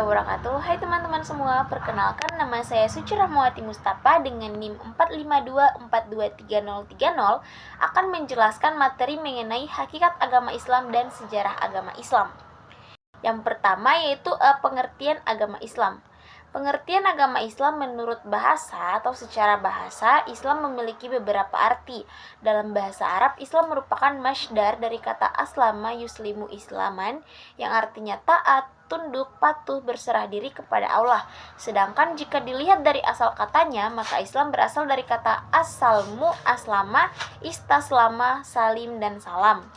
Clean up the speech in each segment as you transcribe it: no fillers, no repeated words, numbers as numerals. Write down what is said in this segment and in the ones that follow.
wabarakatuh. Hai teman-teman semua, perkenalkan nama saya Suci Rahmawati Mustafa dengan NIM 452423030 akan menjelaskan materi mengenai hakikat agama Islam dan sejarah agama Islam. Yang pertama yaitu pengertian agama Islam. Pengertian agama Islam menurut bahasa atau secara bahasa, Islam memiliki beberapa arti. Dalam bahasa Arab, Islam merupakan masdar dari kata aslama yuslimu islaman yang artinya taat, tunduk, patuh, berserah diri kepada Allah. Sedangkan jika dilihat dari asal katanya, maka Islam berasal dari kata asalmu, aslama, istaslama, salim, dan salam.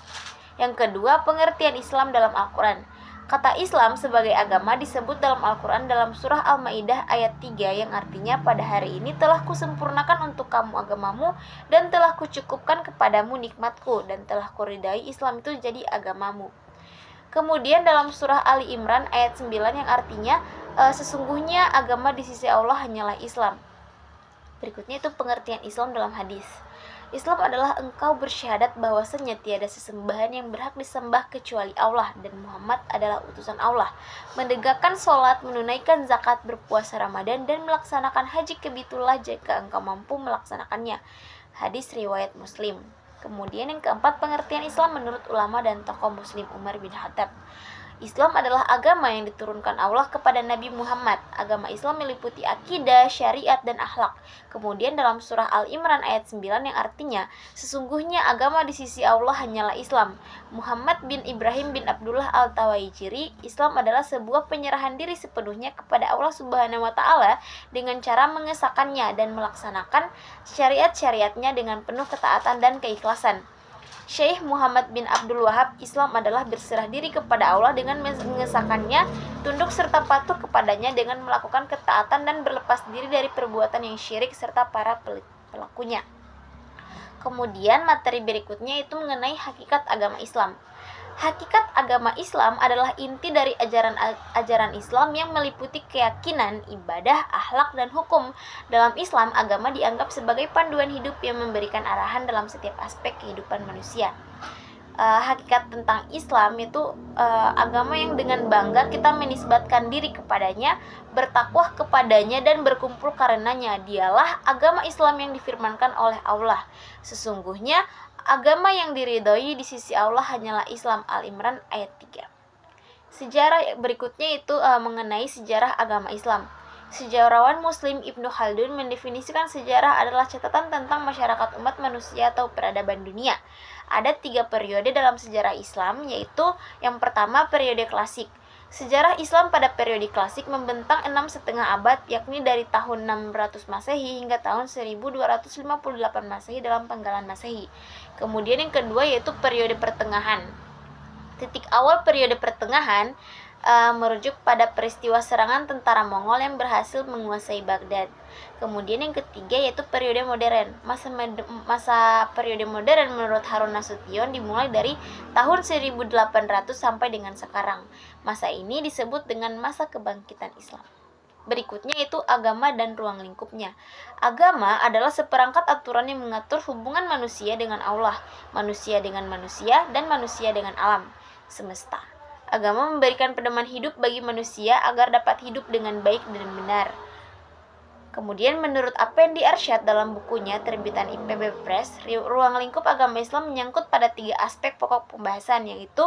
Yang kedua, pengertian Islam dalam Al-Quran. Kata Islam sebagai agama disebut dalam Al-Quran dalam surah Al-Ma'idah ayat 3 yang artinya pada hari ini telah kusempurnakan untuk kamu agamamu dan telah kucukupkan kepadamu nikmatku dan telah kuridai Islam itu jadi agamamu. Kemudian dalam surah Ali Imran ayat 9 yang artinya sesungguhnya agama di sisi Allah hanyalah Islam. Berikutnya itu pengertian Islam dalam hadis. Islam adalah engkau bersyahadat bahwasanya tiada sesembahan yang berhak disembah kecuali Allah dan Muhammad adalah utusan Allah, menegakkan sholat, menunaikan zakat, berpuasa Ramadan, dan melaksanakan haji ke Baitullah jika engkau mampu melaksanakannya. Hadis riwayat Muslim. Kemudian yang keempat, pengertian Islam menurut ulama dan tokoh Muslim Umar bin Khattab. Islam adalah agama yang diturunkan Allah kepada Nabi Muhammad. Agama Islam meliputi akidah, syariat, dan akhlak. Kemudian dalam surah Al-Imran ayat 9 yang artinya, sesungguhnya agama di sisi Allah hanyalah Islam. Muhammad bin Ibrahim bin Abdullah Al-Tawaijiri, Islam adalah sebuah penyerahan diri sepenuhnya kepada Allah Subhanahu wa Ta'ala dengan cara mengesahkannya dan melaksanakan syariat-syariatnya dengan penuh ketaatan dan keikhlasan. Syekh Muhammad bin Abdul Wahab, Islam adalah berserah diri kepada Allah dengan mengesahkannya, tunduk serta patuh kepadanya dengan melakukan ketaatan dan berlepas diri dari perbuatan yang syirik serta para pelakunya. Kemudian materi berikutnya itu mengenai hakikat agama Islam. Hakikat agama Islam adalah inti dari ajaran Islam yang meliputi keyakinan, ibadah, akhlak, dan hukum. Dalam Islam, agama dianggap sebagai panduan hidup yang memberikan arahan dalam setiap aspek kehidupan manusia. Hakikat tentang Islam itu agama yang dengan bangga kita menisbatkan diri kepadanya, bertakwah kepadanya, dan berkumpul karenanya. Dialah agama Islam yang difirmankan oleh Allah. Sesungguhnya agama yang diridhoi di sisi Allah hanyalah Islam. Al-Imran ayat 3. Sejarah berikutnya itu mengenai sejarah agama Islam. Sejarawan Muslim Ibnu Khaldun mendefinisikan sejarah adalah catatan tentang masyarakat umat manusia atau peradaban dunia. Ada 3 periode dalam sejarah Islam, yaitu yang pertama periode klasik. Sejarah Islam pada periode klasik membentang 6,5 abad, yakni dari tahun 600 Masehi hingga tahun 1258 Masehi dalam penggalan Masehi. Kemudian yang kedua yaitu periode pertengahan. Titik awal periode pertengahan merujuk pada peristiwa serangan tentara Mongol yang berhasil menguasai Baghdad. Kemudian yang ketiga yaitu periode modern. Masa periode modern menurut Harun Nasution dimulai dari tahun 1800 sampai dengan sekarang. Masa ini disebut dengan masa kebangkitan Islam. Berikutnya itu agama dan ruang lingkupnya. Agama adalah seperangkat aturan yang mengatur hubungan manusia dengan Allah, manusia dengan manusia, dan manusia dengan alam semesta. Agama memberikan pedoman hidup bagi manusia agar dapat hidup dengan baik dan benar. Kemudian menurut Appendi Arsyad dalam bukunya terbitan IPB Press, ruang lingkup agama Islam menyangkut pada 3 aspek pokok pembahasan, yaitu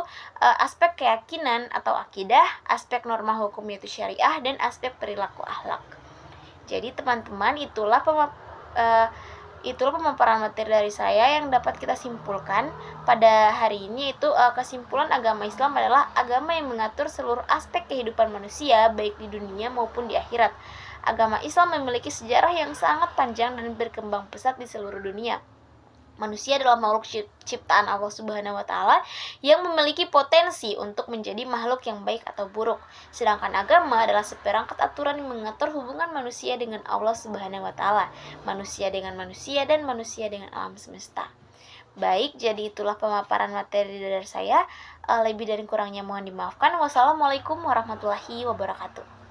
aspek keyakinan atau akidah, aspek norma hukum yaitu syariah, dan aspek perilaku akhlak. Jadi teman-teman, itulah pemaparan materi dari saya yang dapat kita simpulkan pada hari ini, yaitu kesimpulan agama Islam adalah agama yang mengatur seluruh aspek kehidupan manusia baik di dunia maupun di akhirat. Agama Islam memiliki sejarah yang sangat panjang dan berkembang pesat di seluruh dunia. Manusia adalah makhluk ciptaan Allah Subhanahu wa Ta'ala yang memiliki potensi untuk menjadi makhluk yang baik atau buruk. Sedangkan agama adalah seperangkat aturan yang mengatur hubungan manusia dengan Allah Subhanahu wa Ta'ala, manusia dengan manusia, dan manusia dengan alam semesta. Baik, jadi itulah pemaparan materi dari saya. Lebih dan kurangnya mohon dimaafkan. Wassalamualaikum warahmatullahi wabarakatuh.